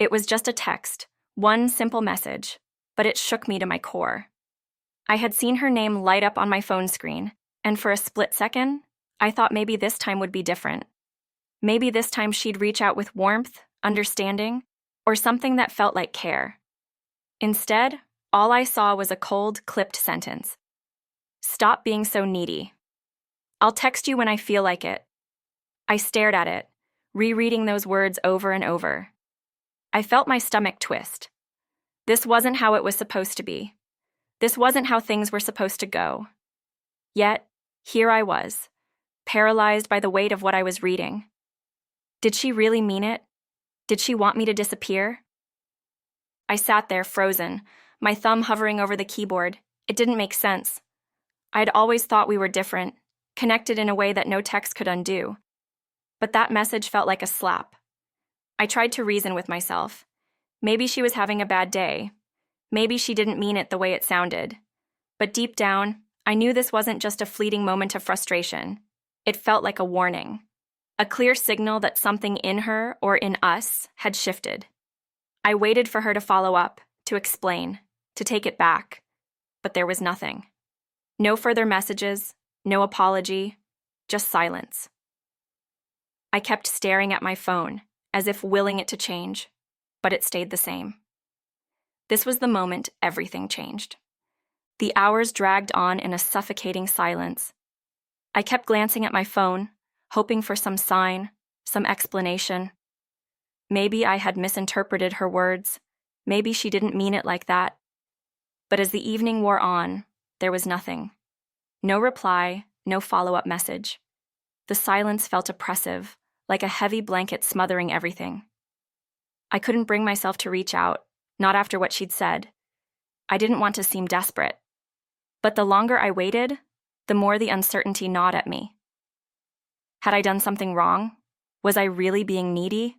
It was just a text, one simple message, but it shook me to my core. I had seen her name light up on my phone screen, and for a split second, I thought maybe this time would be different. Maybe this time she'd reach out with warmth, understanding, or something that felt like care. Instead, all I saw was a cold, clipped sentence. Stop being so needy. I'll text you when I feel like it. I stared at it, rereading those words over and over. I felt my stomach twist. This wasn't how it was supposed to be. This wasn't how things were supposed to go. Yet, here I was, paralyzed by the weight of what I was reading. Did she really mean it? Did she want me to disappear? I sat there frozen, my thumb hovering over the keyboard. It didn't make sense. I'd always thought we were different, connected in a way that no text could undo. But that message felt like a slap. I tried to reason with myself. Maybe she was having a bad day. Maybe she didn't mean it the way it sounded. But deep down, I knew this wasn't just a fleeting moment of frustration. It felt like a warning, a clear signal that something in her or in us had shifted. I waited for her to follow up, to explain, to take it back. But there was nothing. No further messages, no apology, just silence. I kept staring at my phone, as if willing it to change, but it stayed the same. This was the moment everything changed. The hours dragged on in a suffocating silence. I kept glancing at my phone, hoping for some sign, some explanation. Maybe I had misinterpreted her words. Maybe she didn't mean it like that. But as the evening wore on, there was nothing. No reply, no follow-up message. The silence felt oppressive, like a heavy blanket smothering everything. I couldn't bring myself to reach out, not after what she'd said. I didn't want to seem desperate. But the longer I waited, the more the uncertainty gnawed at me. Had I done something wrong? Was I really being needy?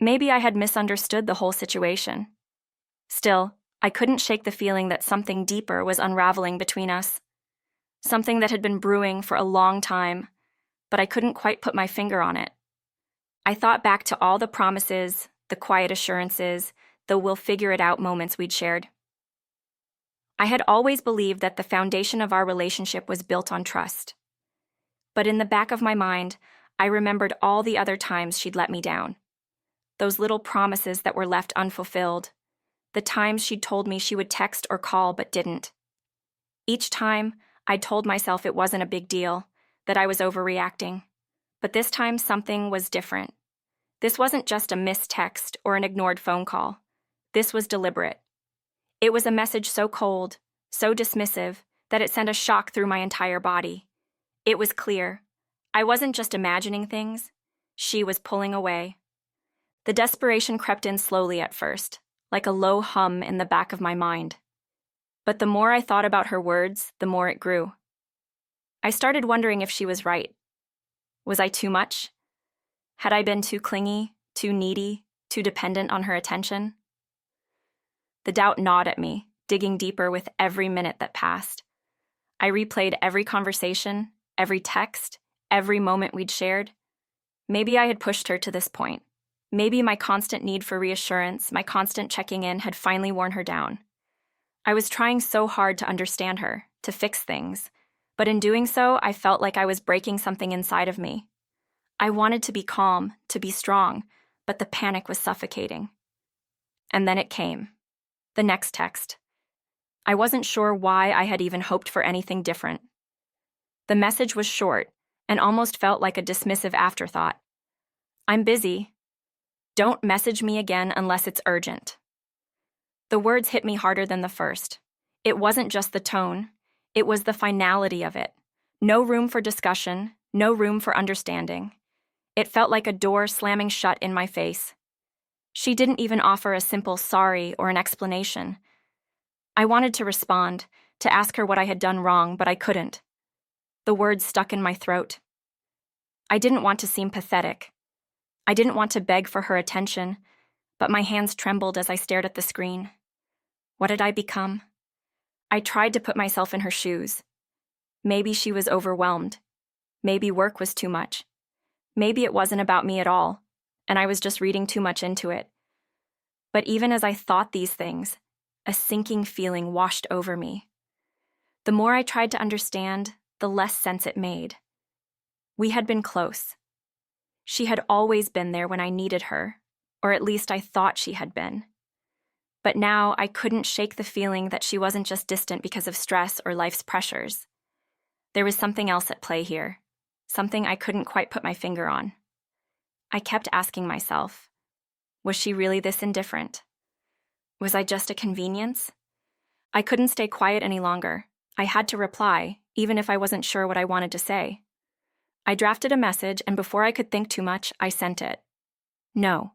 Maybe I had misunderstood the whole situation. Still, I couldn't shake the feeling that something deeper was unraveling between us. Something that had been brewing for a long time, but I couldn't quite put my finger on it. I thought back to all the promises, the quiet assurances, the we'll figure it out moments we'd shared. I had always believed that the foundation of our relationship was built on trust. But in the back of my mind, I remembered all the other times she'd let me down. Those little promises that were left unfulfilled. The times she'd told me she would text or call but didn't. Each time, I'd told myself it wasn't a big deal, that I was overreacting. But this time, something was different. This wasn't just a missed text or an ignored phone call. This was deliberate. It was a message so cold, so dismissive, that it sent a shock through my entire body. It was clear. I wasn't just imagining things. She was pulling away. The desperation crept in slowly at first, like a low hum in the back of my mind. But the more I thought about her words, the more it grew. I started wondering if she was right. Was I too much? Had I been too clingy, too needy, too dependent on her attention? The doubt gnawed at me, digging deeper with every minute that passed. I replayed every conversation, every text, every moment we'd shared. Maybe I had pushed her to this point. Maybe my constant need for reassurance, my constant checking in had finally worn her down. I was trying so hard to understand her, to fix things, but in doing so, I felt like I was breaking something inside of me. I wanted to be calm, to be strong, but the panic was suffocating. And then it came. The next text. I wasn't sure why I had even hoped for anything different. The message was short and almost felt like a dismissive afterthought. I'm busy. Don't message me again unless it's urgent. The words hit me harder than the first. It wasn't just the tone. It was the finality of it. No room for discussion, no room for understanding. It felt like a door slamming shut in my face. She didn't even offer a simple sorry or an explanation. I wanted to respond, to ask her what I had done wrong, but I couldn't. The words stuck in my throat. I didn't want to seem pathetic. I didn't want to beg for her attention, but my hands trembled as I stared at the screen. What had I become? I tried to put myself in her shoes. Maybe she was overwhelmed. Maybe work was too much. Maybe it wasn't about me at all, and I was just reading too much into it. But even as I thought these things, a sinking feeling washed over me. The more I tried to understand, the less sense it made. We had been close. She had always been there when I needed her, or at least I thought she had been. But now I couldn't shake the feeling that she wasn't just distant because of stress or life's pressures. There was something else at play here, something I couldn't quite put my finger on. I kept asking myself, was she really this indifferent? Was I just a convenience? I couldn't stay quiet any longer. I had to reply, even if I wasn't sure what I wanted to say. I drafted a message, and before I could think too much, I sent it. No.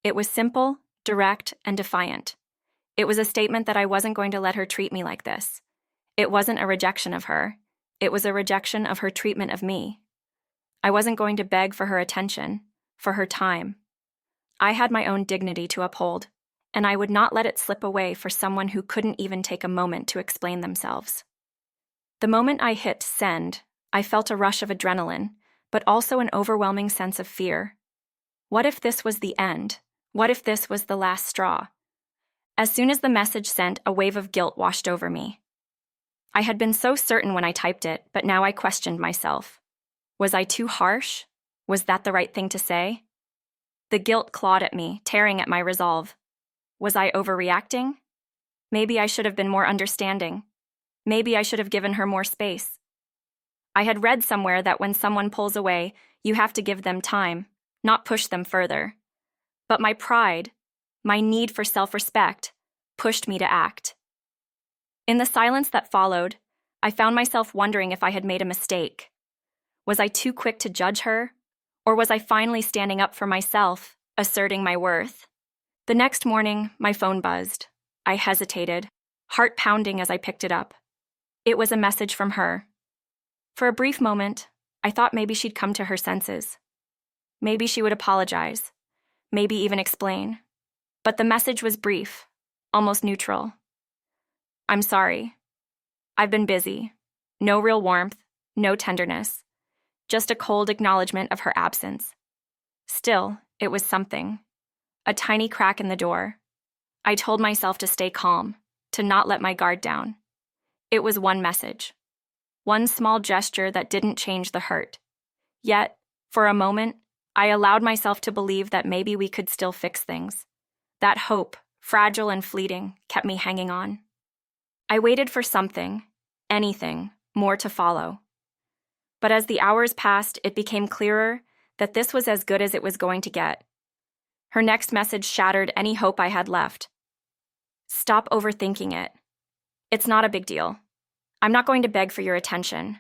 It was simple, direct, and defiant. It was a statement that I wasn't going to let her treat me like this. It wasn't a rejection of her. It was a rejection of her treatment of me. I wasn't going to beg for her attention, for her time. I had my own dignity to uphold, and I would not let it slip away for someone who couldn't even take a moment to explain themselves. The moment I hit send, I felt a rush of adrenaline, but also an overwhelming sense of fear. What if this was the end? What if this was the last straw? As soon as the message sent, a wave of guilt washed over me. I had been so certain when I typed it, but now I questioned myself. Was I too harsh? Was that the right thing to say? The guilt clawed at me, tearing at my resolve. Was I overreacting? Maybe I should have been more understanding. Maybe I should have given her more space. I had read somewhere that when someone pulls away, you have to give them time, not push them further. But my pride, my need for self-respect, pushed me to act. In the silence that followed, I found myself wondering if I had made a mistake. Was I too quick to judge her? Or was I finally standing up for myself, asserting my worth? The next morning, my phone buzzed. I hesitated, heart pounding as I picked it up. It was a message from her. For a brief moment, I thought maybe she'd come to her senses. Maybe she would apologize, maybe even explain. But the message was brief, almost neutral. I'm sorry. I've been busy. No real warmth, no tenderness. Just a cold acknowledgement of her absence. Still, it was something. A tiny crack in the door. I told myself to stay calm, to not let my guard down. It was one message. One small gesture that didn't change the hurt. Yet, for a moment, I allowed myself to believe that maybe we could still fix things. That hope, fragile and fleeting, kept me hanging on. I waited for something, anything, more to follow. But as the hours passed, it became clearer that this was as good as it was going to get. Her next message shattered any hope I had left. Stop overthinking it. It's not a big deal. I'm not going to beg for your attention.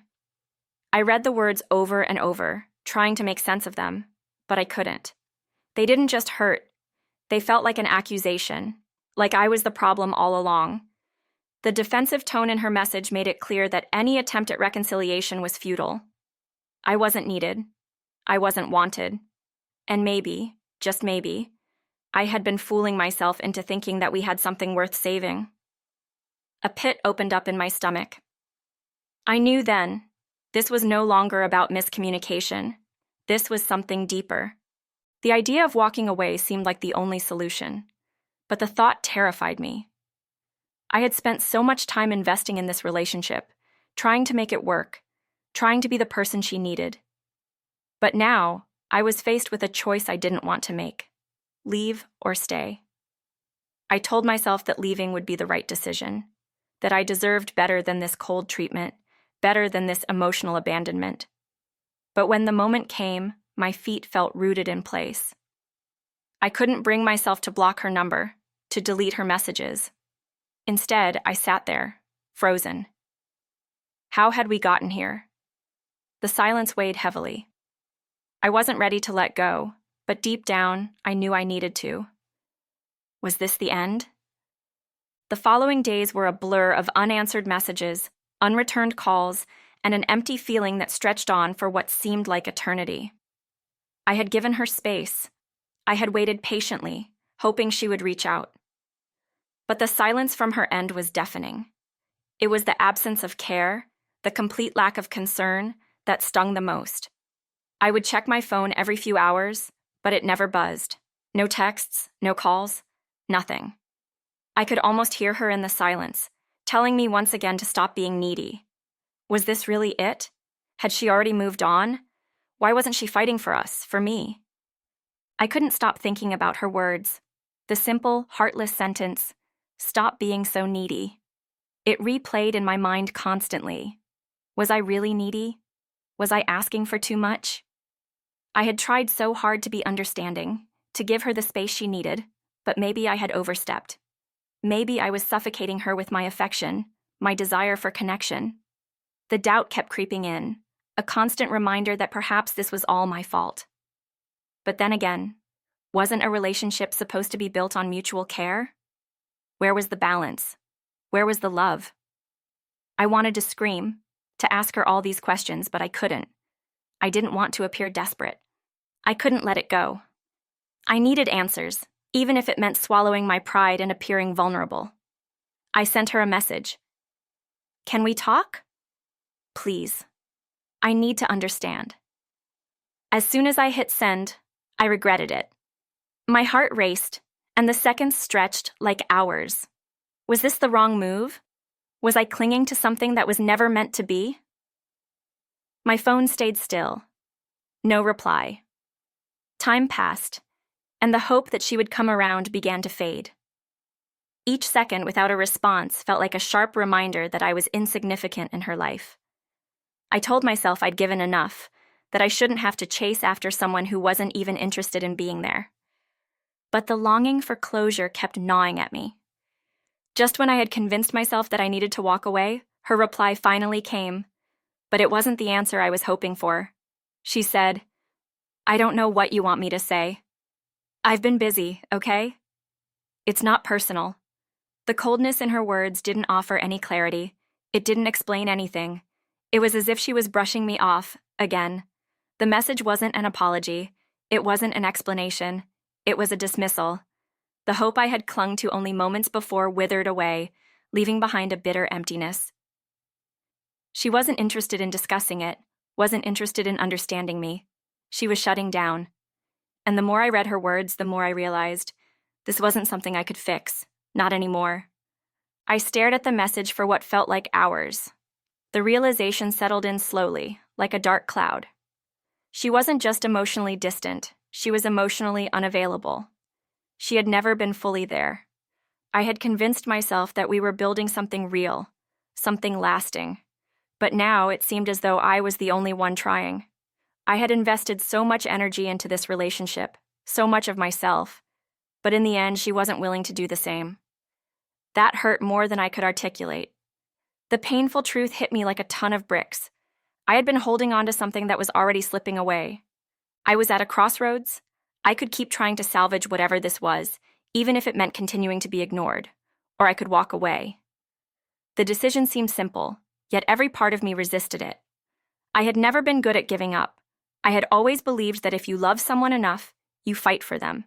I read the words over and over, trying to make sense of them, but I couldn't. They didn't just hurt. They felt like an accusation, like I was the problem all along. The defensive tone in her message made it clear that any attempt at reconciliation was futile. I wasn't needed. I wasn't wanted. And maybe, just maybe, I had been fooling myself into thinking that we had something worth saving. A pit opened up in my stomach. I knew then, this was no longer about miscommunication. This was something deeper. The idea of walking away seemed like the only solution, but the thought terrified me. I had spent so much time investing in this relationship, trying to make it work, trying to be the person she needed. But now, I was faced with a choice I didn't want to make: leave or stay. I told myself that leaving would be the right decision, that I deserved better than this cold treatment, better than this emotional abandonment. But when the moment came, my feet felt rooted in place. I couldn't bring myself to block her number, to delete her messages. Instead, I sat there, frozen. How had we gotten here? The silence weighed heavily. I wasn't ready to let go, but deep down, I knew I needed to. Was this the end? The following days were a blur of unanswered messages, unreturned calls, and an empty feeling that stretched on for what seemed like eternity. I had given her space. I had waited patiently, hoping she would reach out. But the silence from her end was deafening. It was the absence of care, the complete lack of concern, that stung the most. I would check my phone every few hours, but it never buzzed. No texts, no calls. Nothing. I could almost hear her in the silence, telling me once again to stop being needy. Was this really it? Had she already moved on? Why wasn't she fighting for us, for me? I couldn't stop thinking about her words. The simple, heartless sentence, "Stop being so needy." It replayed in my mind constantly. Was I really needy? Was I asking for too much? I had tried so hard to be understanding, to give her the space she needed, but maybe I had overstepped. Maybe I was suffocating her with my affection, my desire for connection. The doubt kept creeping in, a constant reminder that perhaps this was all my fault. But then again, wasn't a relationship supposed to be built on mutual care? Where was the balance? Where was the love? I wanted to scream, to ask her all these questions, but I couldn't. I didn't want to appear desperate. I couldn't let it go. I needed answers, even if it meant swallowing my pride and appearing vulnerable. I sent her a message. "Can we talk? Please. I need to understand." As soon as I hit send, I regretted it. My heart raced, and the seconds stretched like hours. Was this the wrong move? Was I clinging to something that was never meant to be? My phone stayed still. No reply. Time passed, and the hope that she would come around began to fade. Each second without a response felt like a sharp reminder that I was insignificant in her life. I told myself I'd given enough, that I shouldn't have to chase after someone who wasn't even interested in being there. But the longing for closure kept gnawing at me. Just when I had convinced myself that I needed to walk away, her reply finally came, but it wasn't the answer I was hoping for. She said, "I don't know what you want me to say. I've been busy, okay? It's not personal." The coldness in her words didn't offer any clarity. It didn't explain anything. It was as if she was brushing me off, again. The message wasn't an apology. It wasn't an explanation. It was a dismissal. The hope I had clung to only moments before withered away, leaving behind a bitter emptiness. She wasn't interested in discussing it, wasn't interested in understanding me. She was shutting down. And the more I read her words, the more I realized this wasn't something I could fix, not anymore. I stared at the message for what felt like hours. The realization settled in slowly, like a dark cloud. She wasn't just emotionally distant, she was emotionally unavailable. She had never been fully there. I had convinced myself that we were building something real, something lasting. But now it seemed as though I was the only one trying. I had invested so much energy into this relationship, so much of myself, but in the end, she wasn't willing to do the same. That hurt more than I could articulate. The painful truth hit me like a ton of bricks. I had been holding on to something that was already slipping away. I was at a crossroads. I could keep trying to salvage whatever this was, even if it meant continuing to be ignored, or I could walk away. The decision seemed simple, yet every part of me resisted it. I had never been good at giving up. I had always believed that if you love someone enough, you fight for them.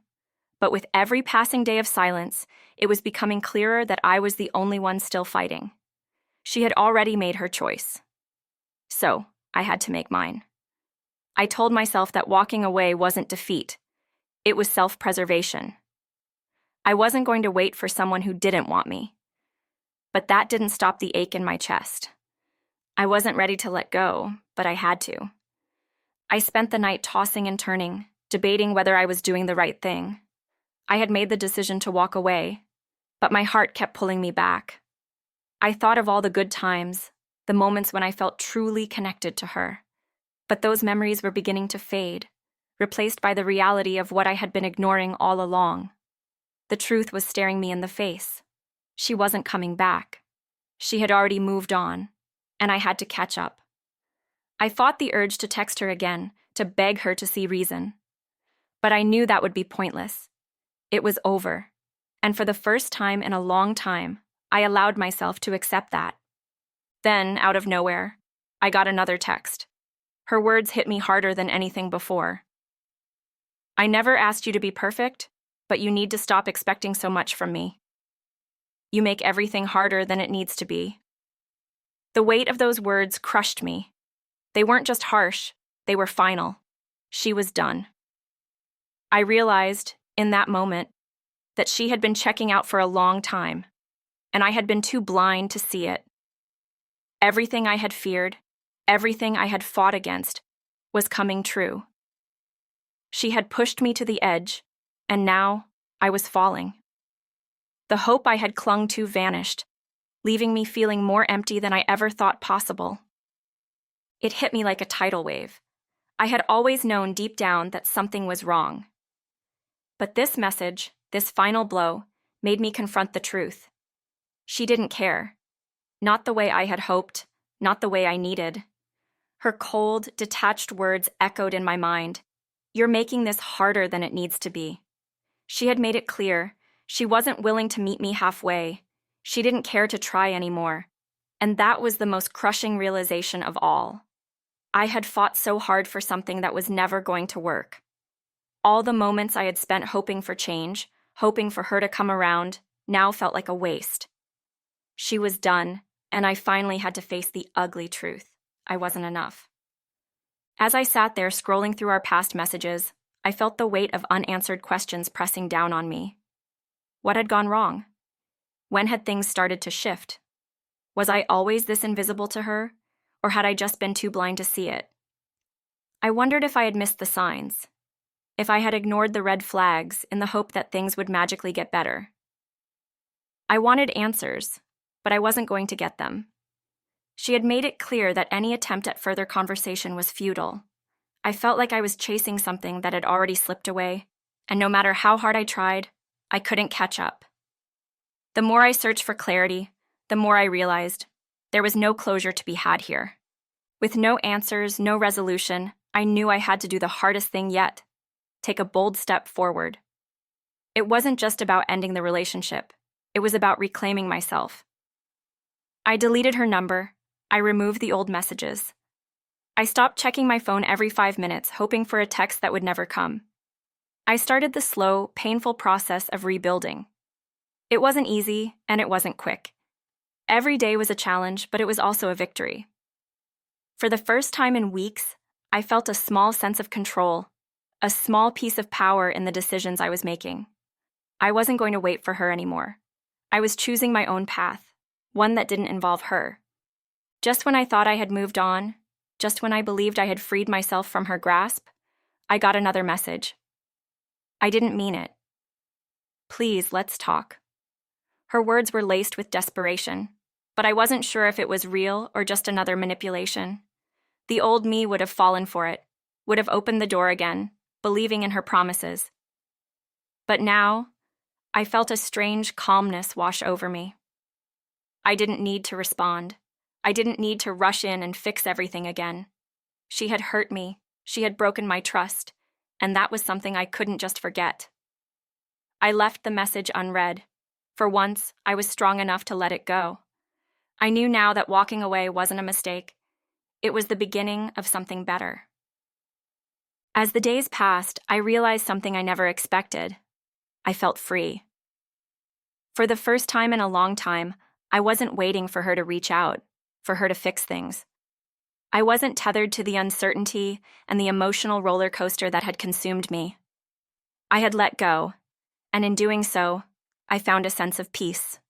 But with every passing day of silence, it was becoming clearer that I was the only one still fighting. She had already made her choice. So, I had to make mine. I told myself that walking away wasn't defeat. It was self-preservation. I wasn't going to wait for someone who didn't want me. But that didn't stop the ache in my chest. I wasn't ready to let go, but I had to. I spent the night tossing and turning, debating whether I was doing the right thing. I had made the decision to walk away, but my heart kept pulling me back. I thought of all the good times, the moments when I felt truly connected to her. But those memories were beginning to fade, replaced by the reality of what I had been ignoring all along. The truth was staring me in the face. She wasn't coming back. She had already moved on, and I had to catch up. I fought the urge to text her again, to beg her to see reason. But I knew that would be pointless. It was over, and for the first time in a long time, I allowed myself to accept that. Then, out of nowhere, I got another text. Her words hit me harder than anything before. "I never asked you to be perfect, but you need to stop expecting so much from me. You make everything harder than it needs to be." The weight of those words crushed me. They weren't just harsh, they were final. She was done. I realized, in that moment, that she had been checking out for a long time, and I had been too blind to see it. Everything I had feared, everything I had fought against, was coming true. She had pushed me to the edge, and now I was falling. The hope I had clung to vanished, leaving me feeling more empty than I ever thought possible. It hit me like a tidal wave. I had always known deep down that something was wrong. But this message, this final blow, made me confront the truth. She didn't care. Not the way I had hoped, not the way I needed. Her cold, detached words echoed in my mind. "You're making this harder than it needs to be." She had made it clear. She wasn't willing to meet me halfway. She didn't care to try anymore. And that was the most crushing realization of all. I had fought so hard for something that was never going to work. All the moments I had spent hoping for change, hoping for her to come around, now felt like a waste. She was done, and I finally had to face the ugly truth. I wasn't enough. As I sat there scrolling through our past messages, I felt the weight of unanswered questions pressing down on me. What had gone wrong? When had things started to shift? Was I always this invisible to her, or had I just been too blind to see it? I wondered if I had missed the signs, if I had ignored the red flags in the hope that things would magically get better. I wanted answers, but I wasn't going to get them. She had made it clear that any attempt at further conversation was futile. I felt like I was chasing something that had already slipped away, and no matter how hard I tried, I couldn't catch up. The more I searched for clarity, the more I realized there was no closure to be had here. With no answers, no resolution, I knew I had to do the hardest thing yet: take a bold step forward. It wasn't just about ending the relationship. It was about reclaiming myself. I deleted her number. I removed the old messages. I stopped checking my phone every 5 minutes, hoping for a text that would never come. I started the slow, painful process of rebuilding. It wasn't easy, and it wasn't quick. Every day was a challenge, but it was also a victory. For the first time in weeks, I felt a small sense of control, a small piece of power in the decisions I was making. I wasn't going to wait for her anymore. I was choosing my own path, one that didn't involve her. Just when I thought I had moved on, just when I believed I had freed myself from her grasp, I got another message. I didn't mean it. "Please, let's talk." Her words were laced with desperation, but I wasn't sure if it was real or just another manipulation. The old me would have fallen for it, would have opened the door again, believing in her promises. But now, I felt a strange calmness wash over me. I didn't need to respond. I didn't need to rush in and fix everything again. She had hurt me. She had broken my trust, and that was something I couldn't just forget. I left the message unread. For once, I was strong enough to let it go. I knew now that walking away wasn't a mistake. It was the beginning of something better. As the days passed, I realized something I never expected. I felt free. For the first time in a long time, I wasn't waiting for her to reach out, for her to fix things. I wasn't tethered to the uncertainty and the emotional roller coaster that had consumed me. I had let go, and in doing so, I found a sense of peace.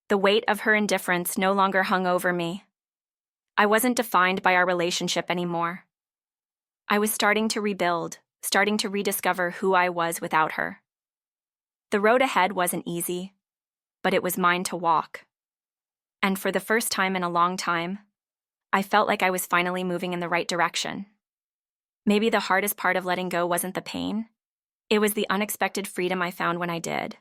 The weight of her indifference no longer hung over me. I wasn't defined by our relationship anymore. I was starting to rebuild, starting to rediscover who I was without her. The road ahead wasn't easy, but it was mine to walk. And for the first time in a long time, I felt like I was finally moving in the right direction. Maybe the hardest part of letting go wasn't the pain. It was the unexpected freedom I found when I did.